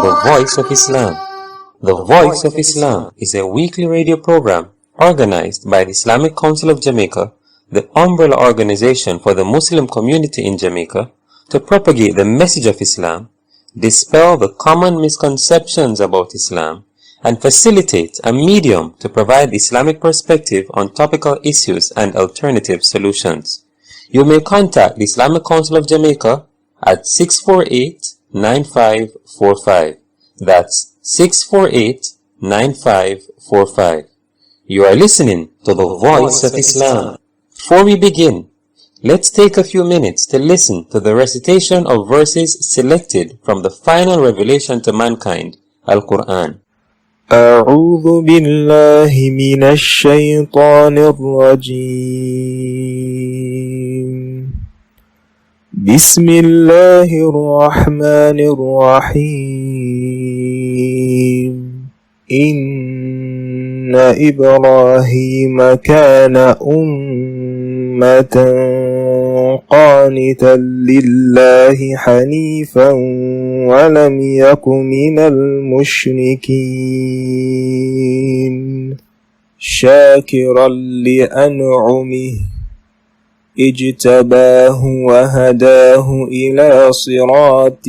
the Voice of Islam. The Voice of Islam is a weekly radio program organized by the Islamic Council of Jamaica, the umbrella organization for the Muslim community in Jamaica, to propagate the message of Islam, dispel the common misconceptions about Islam, and facilitate a medium to provide Islamic perspective on topical issues and alternative solutions. You may contact the Islamic Council of Jamaica at 648-9545. That's 648-9545. You are listening to the Voice of Islam. Before we begin, let's take a few minutes to listen to the recitation of verses selected from the final revelation to mankind, Al-Quran. أعوذ بالله من الشيطان الرجيم بسم الله الرحمن الرحيم إن إبراهيم كان أمة قانتا لله حنيفا ولم يك من المشركين شاكرا لأنعمه اجتباه وهداه إلى صراط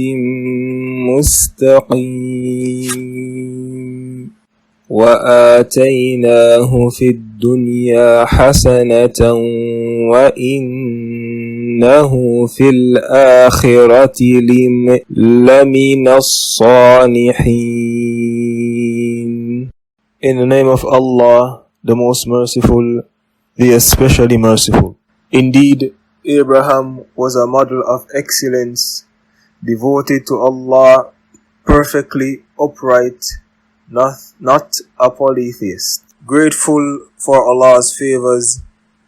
مستقيم وآتيناه في الدنيا حسنة وإنه في الآخرة لمن الصالحين. In the name of Allah, the most merciful, the especially merciful. Indeed, Abraham was a model of excellence, devoted to Allah, perfectly upright, not a polytheist. Grateful for Allah's favors,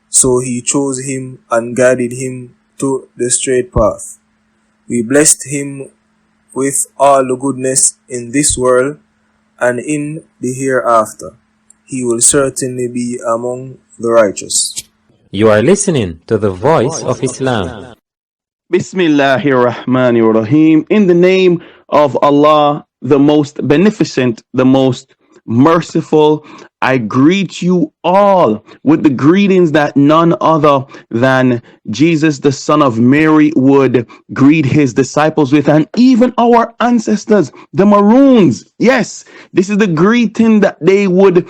so He chose him and guided him to the straight path. We blessed him with all the goodness in this world and in the hereafter. He will certainly be among the righteous. You are listening to the Voice of Islam. Bismillahir Rahmanir Rahim. In the name of Allah, the most beneficent, the most merciful, I greet you all with the greetings that none other than Jesus, the Son of Mary, would greet his disciples with, and even our ancestors, the Maroons. Yes, this is the greeting that they would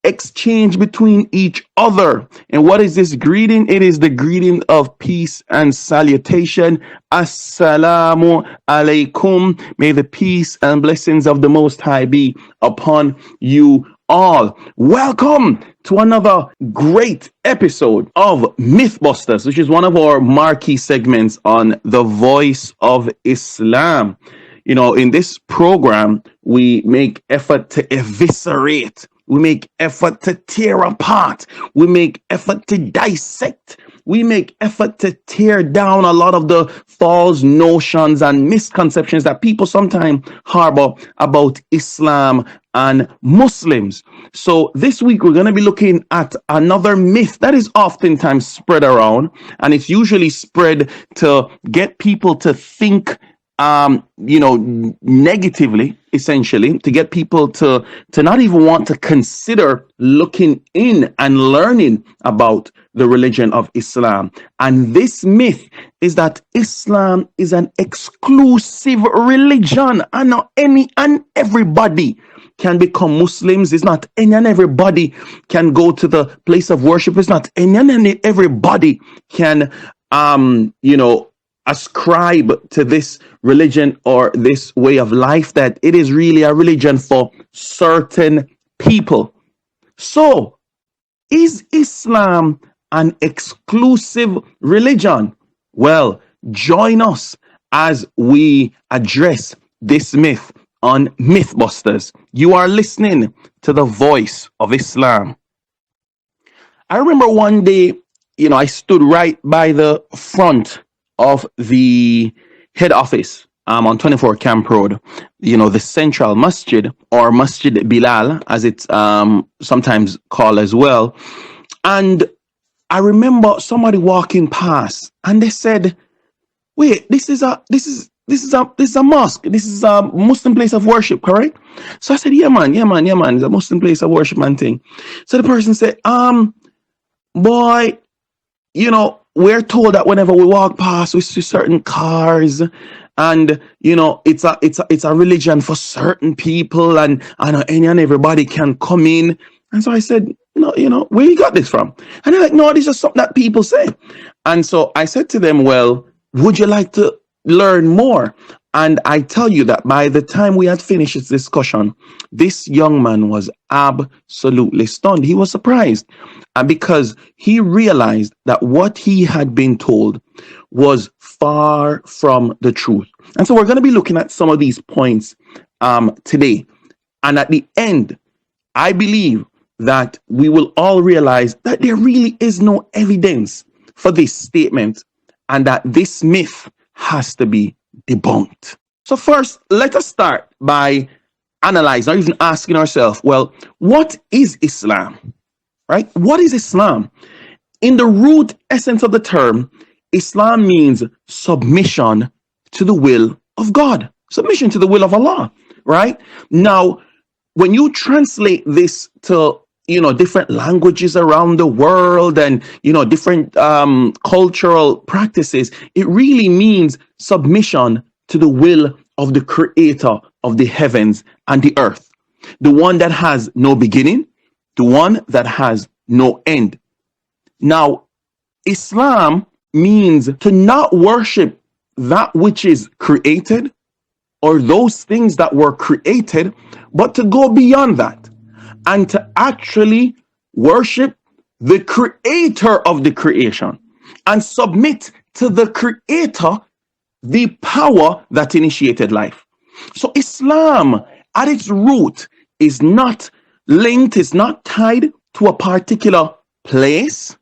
exchange between each other. And what is this greeting? It is the greeting of peace and salutation. Assalamu alaikum. May the peace and blessings of the Most High be upon you all. Welcome to another great episode of Mythbusters, which is one of our marquee segments on the Voice of Islam. You know, in this program, we make effort to eviscerate. We make effort to tear apart. We make effort to dissect. We make effort to tear down a lot of the false notions and misconceptions that people sometimes harbor about Islam and Muslims. So this week we're going to be looking at another myth that is oftentimes spread around, and it's usually spread to get people to think negatively, essentially, to get people to not even want to consider looking in and learning about the religion of Islam. And this myth is that Islam is an exclusive religion, and not any and everybody can become Muslims. It's not any and everybody can go to the place of worship. It's not any and everybody can ascribe to this religion or this way of life, that it is really a religion for certain people. So, is Islam an exclusive religion? Well, join us as we address this myth on Mythbusters. You are listening to the Voice of Islam. I remember one day, I stood right by the front of the head office on 24 Camp Road, the central masjid, or Masjid Bilal, as it's sometimes called as well. And I remember somebody walking past and they said, wait, this is this is a mosque. This is a Muslim place of worship, correct? So I said, yeah, man, yeah, man, yeah, man. It's a Muslim place of worship, man thing. So the person said, boy, we're told that whenever we walk past, we see certain cars, and it's a religion for certain people, and any and everybody can come in. And so I said, where you got this from? And they're like, no, this is just something that people say. And so I said to them, well, would you like to learn more? And I tell you that by the time we had finished this discussion, this young man was absolutely stunned. He was surprised. And because he realized that what he had been told was far from the truth. And so we're going to be looking at some of these points today. And at the end, I believe that we will all realize that there really is no evidence for this statement and that this myth has to be debunked. So first, let us start by analyzing or even asking ourselves, well, what is Islam? Right? What is Islam? In the root essence of the term, Islam means submission to the will of God, submission to the will of Allah, right? Now, when you translate this to different languages around the world and different cultural practices, it really means submission to the will of the creator of the heavens and the earth, the one that has no beginning, the one that has no end. Now, Islam means to not worship that which is created or those things that were created, but to go beyond that and to actually worship the creator of the creation and submit to the creator the power that initiated life. So Islam at its root is not linked, is not tied to a particular place,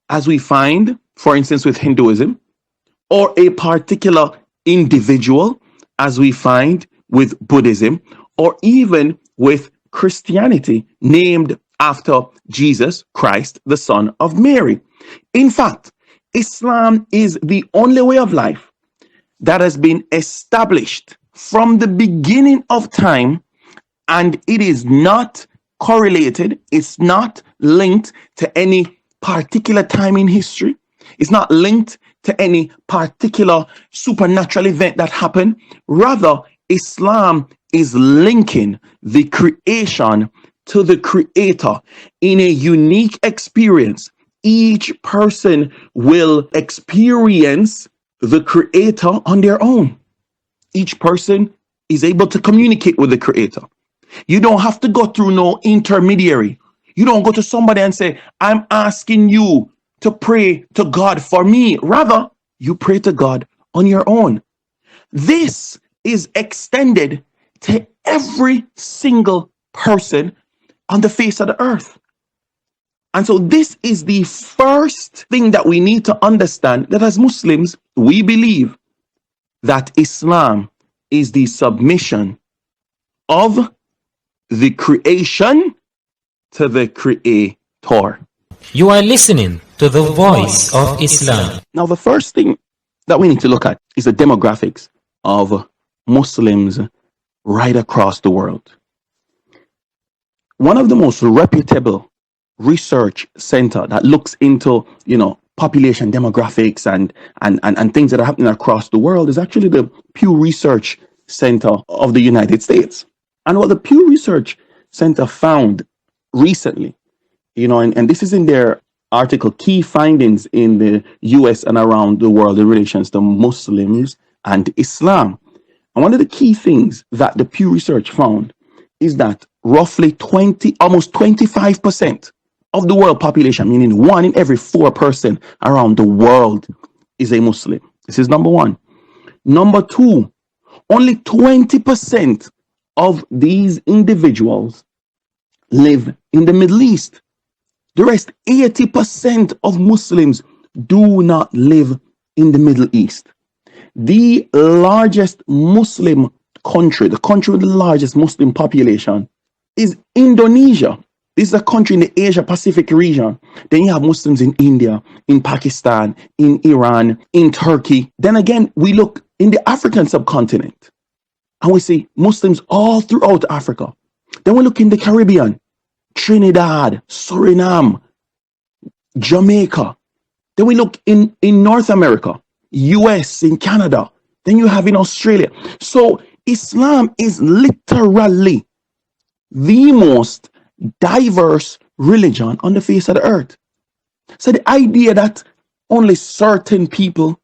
as we find, for instance, with Hinduism, or a particular individual, as we find with Buddhism, or even with Christianity, named after Jesus Christ, the Son of Mary. In fact, Islam is the only way of life that has been established from the beginning of time, and it is not correlated, it's not linked to any particular time in history, it's not linked to any particular supernatural event that happened. Rather, Islam is linking the creation to the creator in a unique experience. Each person will experience the creator on their own. Each person is able to communicate with the creator. You don't have to go through no intermediary. You don't go to somebody and say, I'm asking you to pray to God for me. Rather, you pray to God on your own. This is extended to every single person on the face of the earth. And so this is the first thing that we need to understand, that as Muslims, we believe that Islam is the submission of the creation to the creator. You are listening to the voice of Islam. Now, the first thing that we need to look at is the demographics of Muslims right across the world. One of the most reputable research center that looks into, population demographics and things that are happening across the world is actually the Pew Research Center of the United States. And what the Pew Research Center found recently, and this is in their article, Key Findings in the US and Around the World in Relations to Muslims and Islam. And one of the key things that the Pew Research found is that roughly almost 25% of the world population, meaning 1 in every 4 person around the world, is a Muslim. This is number one. Number two, only 20% of these individuals live in the Middle East. The rest, 80% of Muslims, do not live in the Middle East. The largest Muslim country, the country with the largest Muslim population, is Indonesia. This is a country in the Asia Pacific region. Then you have Muslims in India, in Pakistan, in Iran, in Turkey. Then again, we look in the African subcontinent and we see Muslims all throughout Africa. Then we look in the Caribbean, Trinidad, Suriname, Jamaica. Then we look in North America, US, in Canada. Then you have in Australia. So Islam is literally the most diverse religion on the face of the earth. So the idea that only certain people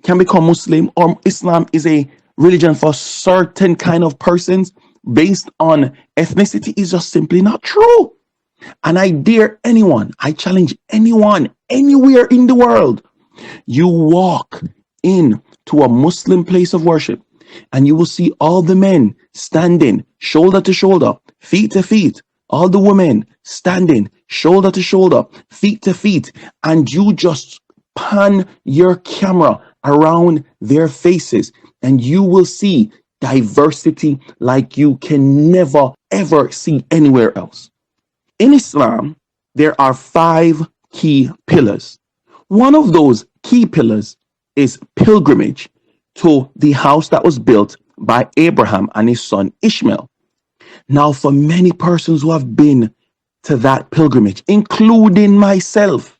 can become Muslim or Islam is a religion for certain kind of persons based on ethnicity is just simply not true. And I dare anyone, I challenge anyone, anywhere in the world, you walk into a Muslim place of worship and you will see all the men standing shoulder to shoulder, feet to feet, all the women standing shoulder to shoulder, feet to feet, and you just pan your camera around their faces and you will see diversity like you can never ever see anywhere else. In Islam, there are 5 key pillars. One of those key pillars is pilgrimage to the house that was built by Abraham and his son Ishmael. Now, for many persons who have been to that pilgrimage, including myself,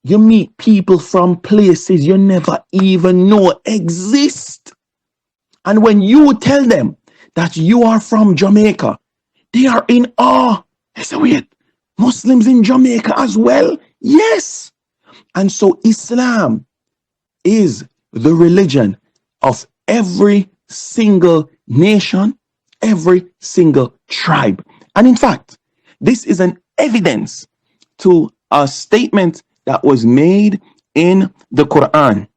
you meet people from places you never even know exist. And when you tell them that you are from Jamaica, they are in awe. They say, wait, Muslims in Jamaica as well? Yes. And so Islam is the religion of every single nation, every single tribe. And in fact, this is an evidence to a statement that was made in the Quran.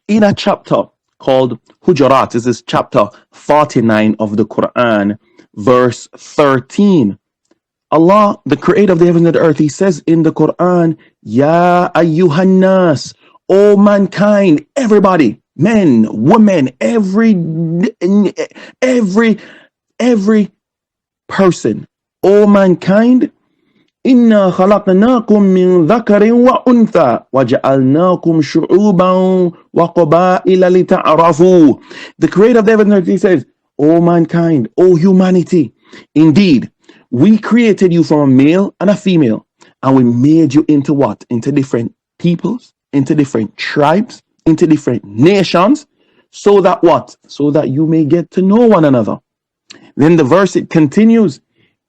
In a chapter called Hujurat, this is chapter 49 of the Quran, verse 13. Allah, the creator of the heavens and the earth, he says in the Quran, Ya ayyuhan nas, O mankind, everybody, men, women, every person, O mankind, Inna khalaqnakum min dhakarin wa untha wa ja'alnakum shu'uban wa qaba'ila lita'arafu. The creator of the heavens and earth, he says, O mankind, O humanity, indeed, we created you from a male and a female, and we made you into what? Into different peoples, into different tribes, into different nations, so that what? So that you may get to know one another. Then the verse, it continues,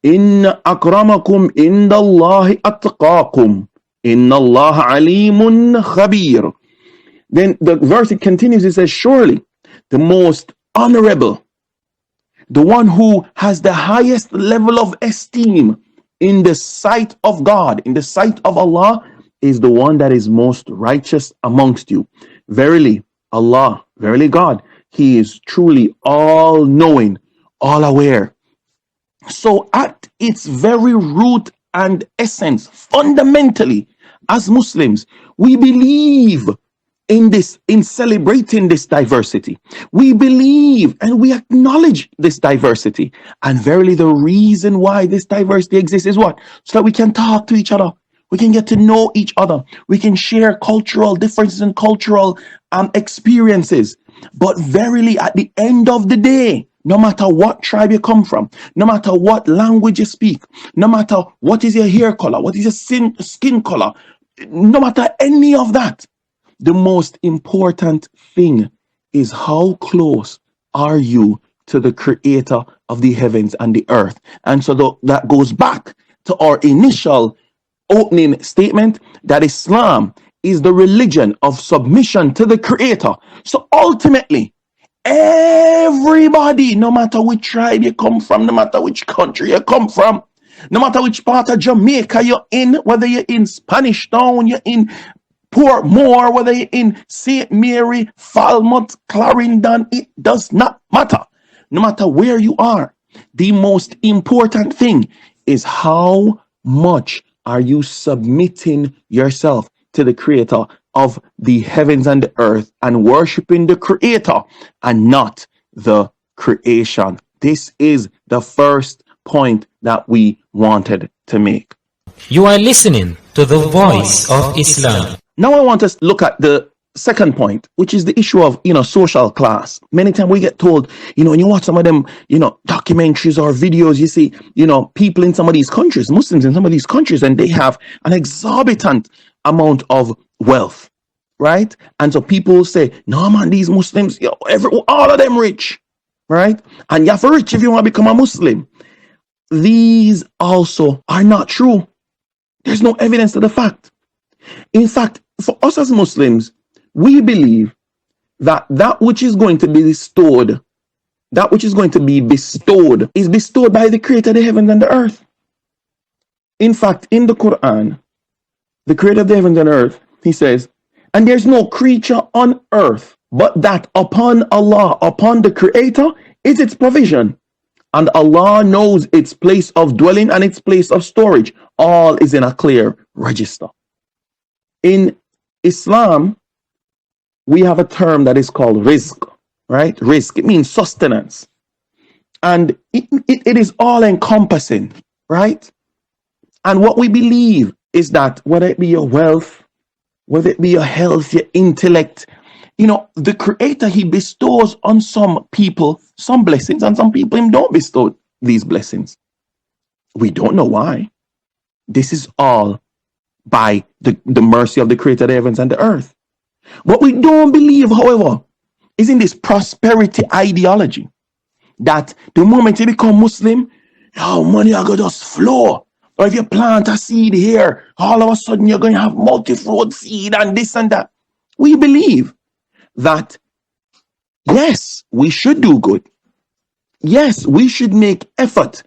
Inna akramakum indallahi atqakum, inna Allah alimun khabir. Then the verse, it continues, it says, surely the most honorable, the one who has the highest level of esteem in the sight of God, in the sight of Allah, is the one that is most righteous amongst you. Verily, Allah, verily God, he is truly all knowing, all aware. So at its very root and essence, fundamentally, as Muslims, we believe in this, in celebrating this diversity. We believe and we acknowledge this diversity. And verily the reason why this diversity exists is what? So that we can talk to each other. We can get to know each other. We can share cultural differences and cultural experiences. But verily at the end of the day, no matter what tribe you come from, no matter what language you speak, no matter what is your hair color, what is your skin color, no matter any of that, the most important thing is how close are you to the creator of the heavens and the earth. And so that goes back to our initial opening statement that Islam is the religion of submission to the creator. So ultimately, everybody, no matter which tribe you come from, no matter which country you come from, no matter which part of Jamaica you're in, whether you're in Spanish Town, you're in Portmore, whether you're in St. Mary, Falmouth, Clarendon, it does not matter. No matter where you are, the most important thing is how much are you submitting yourself to the creator of the heavens and the earth and worshiping the creator and not the creation. This is the first point that we wanted to make. You are listening to the Voice of Islam. Now I want us to look at the second point, which is the issue of, social class. Many times we get told, when you watch some of them, documentaries or videos, you see, people in some of these countries, Muslims in some of these countries, and they have an exorbitant amount of wealth, right? And so people say, no man, these Muslims, all of them rich, right? And you have to rich if you want to become a Muslim. These also are not true. There's no evidence to the fact. In fact, for us as Muslims, we believe that which is going to be bestowed, is bestowed by the Creator of the heavens and the earth. In fact, in the Quran, the Creator of the heavens and earth, he says, and there's no creature on earth but that upon Allah, upon the Creator, is its provision. And Allah knows its place of dwelling and its place of storage. All is in a clear register. In Islam, we have a term that is called rizq, right? Rizq, it means sustenance. And it is all encompassing, right? And what we believe is that whether it be your wealth, whether it be your health, your intellect, the Creator, he bestows on some people some blessings, and some people him don't bestow these blessings. We don't know why. This is all by the mercy of the Creator of the heavens and the earth. What we don't believe, however, is in this prosperity ideology that the moment you become Muslim, money are going to just flow. Or if you plant a seed here, all of a sudden you're going to have multi-fruit seed and this and that. We believe that, yes, we should do good. Yes, we should make effort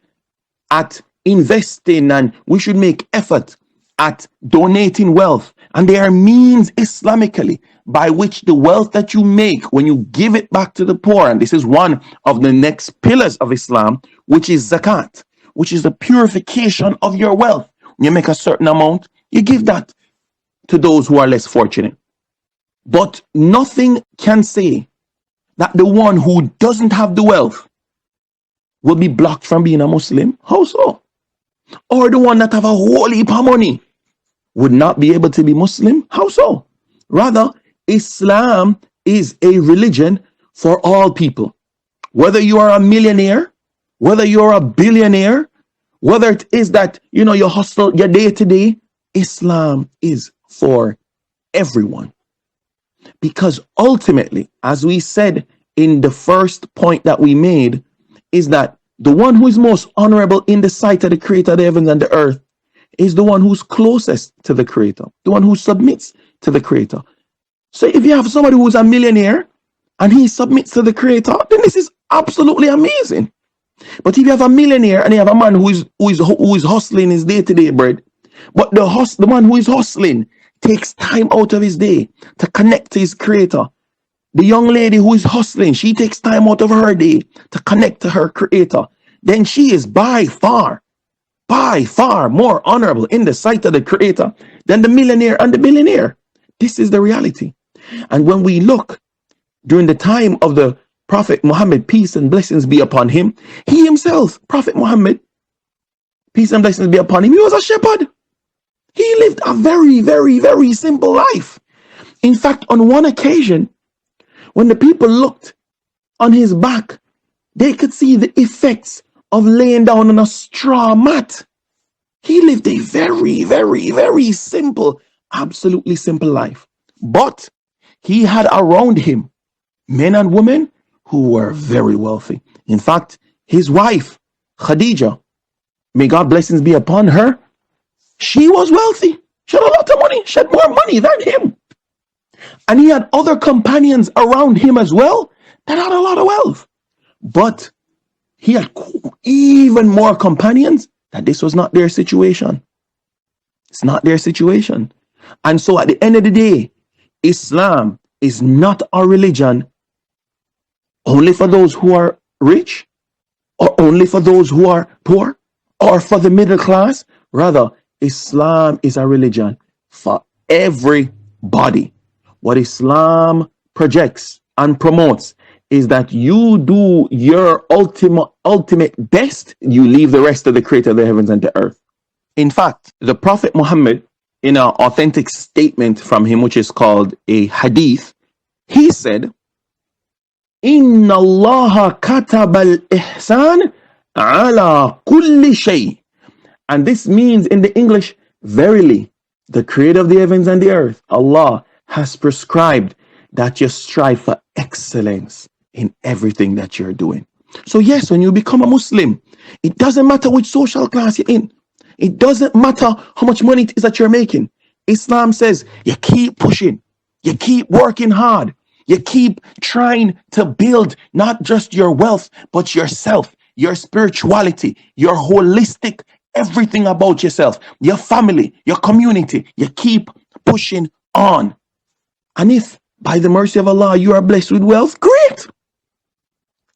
at investing, and we should make effort at donating wealth. And there are means Islamically by which the wealth that you make, when you give it back to the poor, and this is one of the next pillars of Islam, which is zakat, which is the purification of your wealth. When you make a certain amount, you give that to those who are less fortunate. But nothing can say that the one who doesn't have the wealth will be blocked from being a Muslim. How so? Or the one that have a whole heap of money would not be able to be Muslim. How so? Rather, Islam is a religion for all people. Whether you are a millionaire, whether you're a billionaire, whether it is that, you hustle your day to day, Islam is for everyone. Because ultimately, as we said in the first point that we made, is that the one who is most honorable in the sight of the Creator of the heavens and the earth is the one who's closest to the Creator, the one who submits to the Creator. So if you have somebody who's a millionaire and he submits to the Creator, then this is absolutely amazing. But if you have a millionaire and you have a man who is hustling his day-to-day bread, but the man who is hustling takes time out of his day to connect to his Creator. The young lady who is hustling, she takes time out of her day to connect to her Creator. Then she is by far more honorable in the sight of the Creator than the millionaire and the billionaire. This is the reality. And when we look during the time of the Prophet Muhammad, peace and blessings be upon him, he himself, Prophet Muhammad, peace and blessings be upon him, he was a shepherd. He lived a very, very, very simple life. In fact, on one occasion, when the people looked on his back, they could see the effects of laying down on a straw mat. He lived a very, very, very simple, absolutely simple life. But he had around him men and women who were very wealthy. In fact, his wife, Khadija, may God blessings be upon her, she was wealthy. She had a lot of money. She had more money than him. And he had other companions around him as well that had a lot of wealth. But he had even more companions that this was not their situation. It's not their situation. And so at the end of the day, Islam is not a religion only for those who are rich, or only for those who are poor, or for the middle class. Rather, Islam is a religion for everybody. What Islam projects and promotes is that you do your ultimate best, you leave the rest of the creator of the heavens and the earth. In fact, the Prophet Muhammad, in an authentic statement from him, which is called a hadith, he said, Inna Allah katab al-ihsan ala kulli shay. And this means in the English, verily, the creator of the heavens and the earth, Allah, has prescribed that you strive for excellence in everything that you're doing. So yes, when you become a Muslim, it doesn't matter which social class you're in. It doesn't matter how much money it is that you're making. Islam says you keep pushing, you keep working hard, you keep trying to build not just your wealth, but yourself, your spirituality, your holistic, everything about yourself, your family, your community. You keep pushing on. And if by the mercy of Allah you are blessed with wealth, great.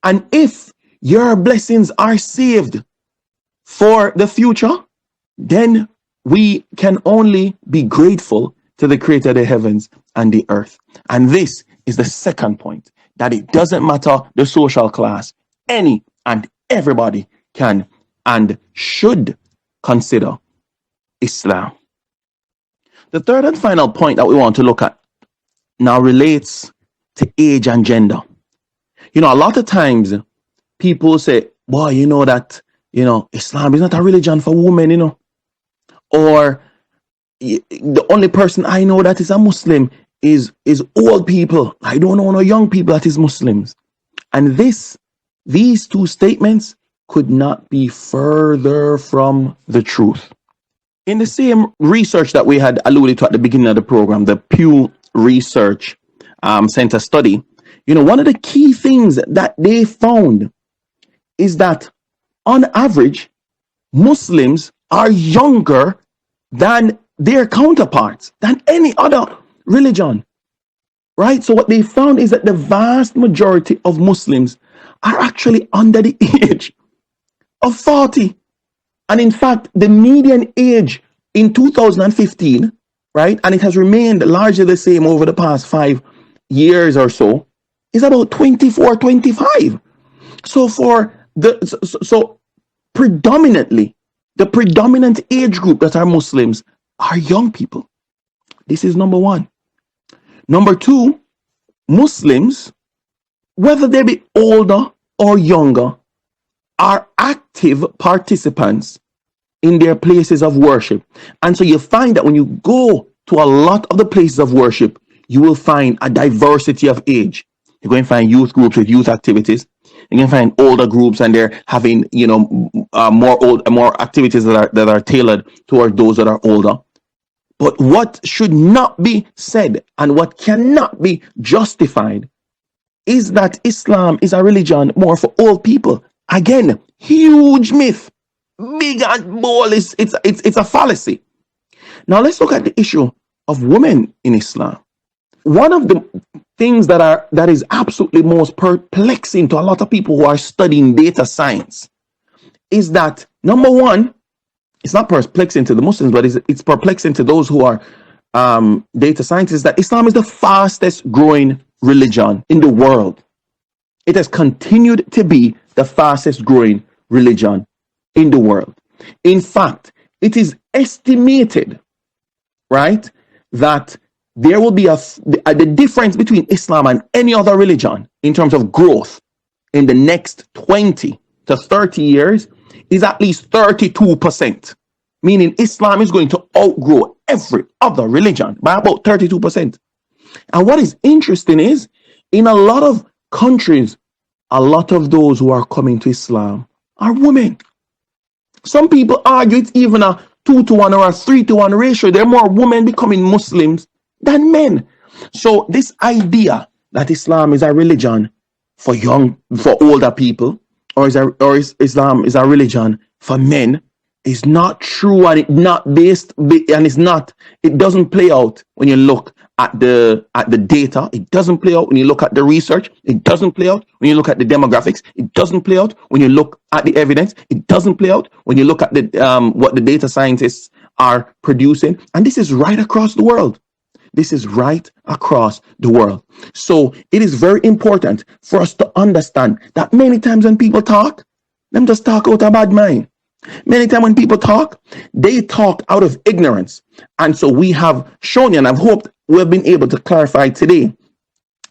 And if your blessings are saved for the future, then we can only be grateful to the creator of the heavens and the earth. And this is the second point, that it doesn't matter the social class. Any and everybody can and should consider Islam. The third and final point that we want to look at now relates to age and gender. You know, a lot of times people say, boy, you know that, Islam is not a religion for women, or the only person I know that is a Muslim is old people. I don't know no young people that is Muslims. And these two statements could not be further from the truth. In the same research that we had alluded to at the beginning of the program, the Pew Research Center study, one of the key things that they found is that on average, Muslims are younger than their counterparts, than any other religion, right? So what they found is that the vast majority of Muslims are actually under the age of 40. And in fact, the median age in 2015, right, and it has remained largely the same over the past 5 years or so, is about 24, 25. So predominantly, the predominant age group that are Muslims are young people. This is number one. Number two, Muslims, whether they be older or younger, are active participants in their places of worship. And so you find that when you go to a lot of the places of worship, you will find a diversity of age. You're going to find youth groups with youth activities. You're going to find older groups, and they're having, more activities that are tailored towards those that are older. But what should not be said and what cannot be justified is that Islam is a religion more for old people. Again, huge myth, big and bold. It's a fallacy. Now let's look at the issue of women in Islam. One of the things that is absolutely most perplexing to a lot of people who are studying data science is that, number one, it's not perplexing to the Muslims, but it's perplexing to those who are data scientists, that Islam is the fastest growing religion in the world. It has continued to be the fastest growing religion in the world. In fact, it is estimated, right, that there will be the difference between Islam and any other religion in terms of growth in the next 20 to 30 years is at least 32%, meaning Islam is going to outgrow every other religion by about 32%. And what is interesting is, in a lot of countries, a lot of those who are coming to Islam are women. Some people argue it's even a 2-to-1 or a 3-to-1 ratio. There are more women becoming Muslims than men. So this idea that Islam is a religion for older people, or Islam is a religion for men, is not true, and it doesn't play out when you look at the data. It doesn't play out when you look at the research. It doesn't play out when you look at the demographics. It doesn't play out when you look at the evidence. It doesn't play out when you look at what the data scientists are producing. And this is right across the world. This is right across the world. So it is very important for us to understand that many times when people talk, them just talk out of bad mind. Many times when people talk, they talk out of ignorance. And so we have shown you, and I've hoped we've been able to clarify today,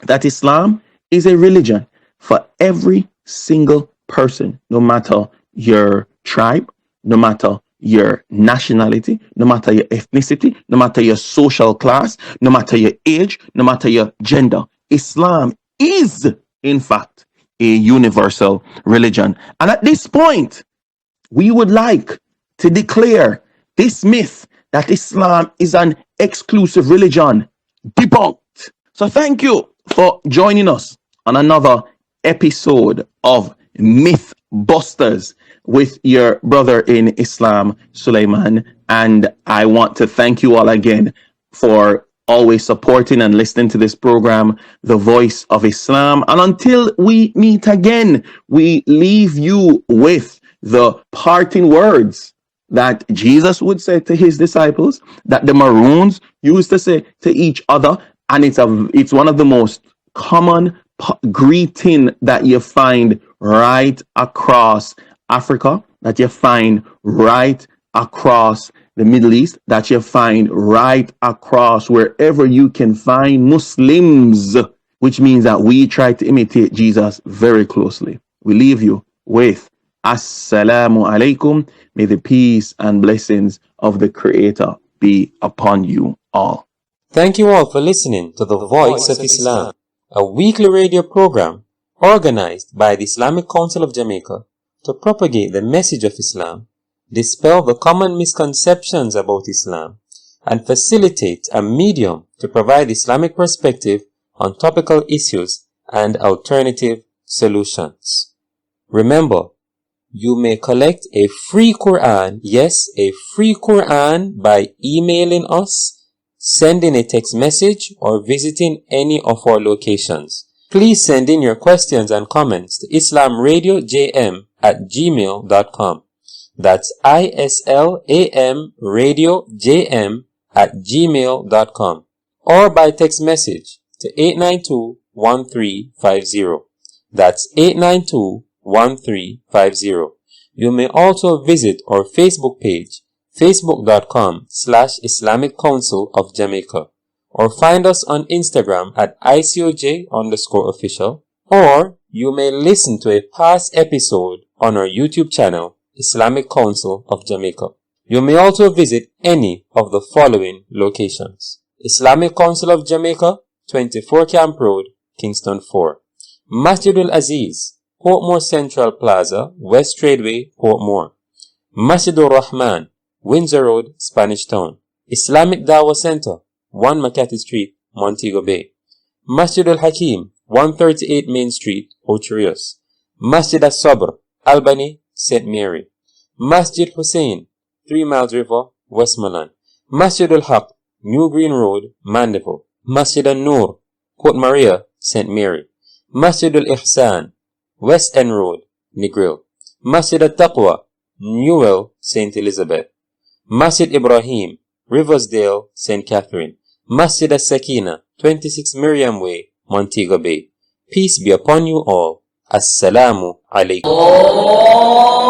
that Islam is a religion for every single person, no matter your tribe, no matter your nationality, no matter your ethnicity, no matter your social class, no matter your age, no matter your gender. Islam is, in fact, a universal religion. And at this point, we would like to declare this myth that Islam is an exclusive religion debunked. So thank you for joining us on another episode of Mythbusters with your brother in Islam, Sulaiman. And I want to thank you all again for always supporting and listening to this program, The Voice of Islam. And until we meet again, we leave you with the parting words that Jesus would say to his disciples, that the Maroons used to say to each other. And it's one of the most common greeting that you find right across Africa, that you find right across the Middle East, that you find right across wherever you can find Muslims, which means that we try to imitate Jesus very closely. We leave you with Assalamu alaikum. May the peace and blessings of the Creator be upon you all. Thank you all for listening to The Voice of Islam, a weekly radio program organized by the Islamic Council of Jamaica to propagate the message of Islam, dispel the common misconceptions about Islam, and facilitate a medium to provide Islamic perspective on topical issues and alternative solutions. Remember, you may collect a free Quran, yes, a free Quran, by emailing us, sending a text message, or visiting any of our locations. Please send in your questions and comments to islamradiojm@gmail.com. That's islamradiojm@gmail.com, or by text message to 892-1350. That's 892-1350. You may also visit our Facebook page, facebook.com/Islamic Council of Jamaica, or find us on Instagram at ICOJ_official, or you may listen to a past episode on our YouTube channel, Islamic Council of Jamaica. You may also visit any of the following locations: Islamic Council of Jamaica, 24 Camp Road, Kingston 4. Masjidul Aziz, Portmore Central Plaza, West Tradeway, Portmore. Masjidul Rahman, Windsor Road, Spanish Town. Islamic Dawah Center, 1 Makati Street, Montego Bay. Masjidul Hakim, 138 Main Street, Ocho Rios. Masjid As-Sabr, Albany, St. Mary. Masjid Hussein, 3 Miles River, Westmoreland. Masjidul Haq, New Green Road, Mandeville. Masjid An-Nur, Port Maria, St. Mary. Masjidul Ihsan, West End Road, Negril. Masjid Al-Taqwa, Newell, St. Elizabeth. Masjid Ibrahim, Riversdale, St. Catherine. Masjid As-Sakina, 26 Miriam Way, Montego Bay. Peace be upon you all. Assalamu alaikum.